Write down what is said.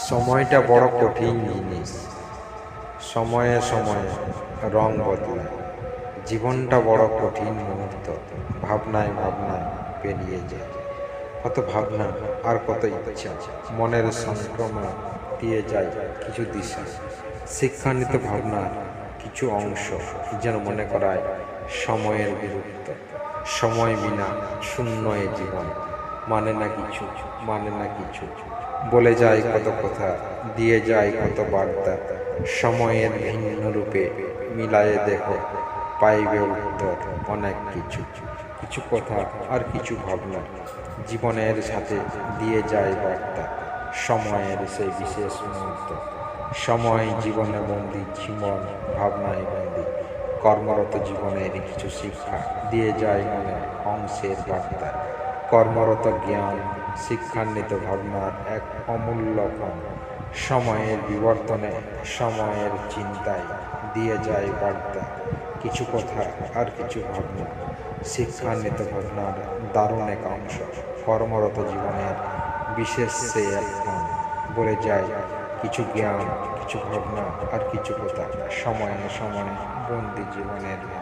সময়টা বড় কঠিন জিনিস। সময়ে সময়ে রং বদলায়। জীবনটা বড় কঠিন মুহূর্ত। ভাবনায় ভাবনায় পেরিয়ে যায়। কত ভাবনা আর কত ইচ্ছা মনের সংক্রমণ দিয়ে যায় কিছু দিশা। শিক্ষান্বিত ভাবনার কিছু অংশ যেন মনে করায় সময়ের বিরুদ্ধ। সময় বিনা শূন্য এ জীবন, মানে না কিছু, মানে না কিছু। বলে যায় কত কথা, দিয়ে যায় কত বার্তা। সময়ের ভিন্ন রূপে মিলায়ে দেখো, পাইবে উত্তর অনেক কিছু। কিছু কথা আর কিছু ভাবনা জীবনের সাথে দিয়ে যায় বার্তা। সময়ের সেই বিশেষ মুহূর্ত। সময় জীবনে বন্দি, জীবন ভাবনায় বন্দি। কর্মরত জীবনের কিছু শিক্ষা দিয়ে যায় মনে অংশের বার্তা। কর্মরত জ্ঞান, শিক্ষান্বিত ভাবনার এক অমূল্য ফল। সময়ের বিবর্তনে, সময়ের চিন্তায় দিয়ে যায় বার্তা। কিছু কথা আর কিছু ভাবনা, শিক্ষান্বিত ভাবনার দারুণ এক অংশ। কর্মরত জীবনের বিশেষ সে এক ক্ষণ। বলে যায় কিছু জ্ঞান, কিছু ভাবনা আর কিছু কথা। সময়ে সময়ে বন্দি জীবনের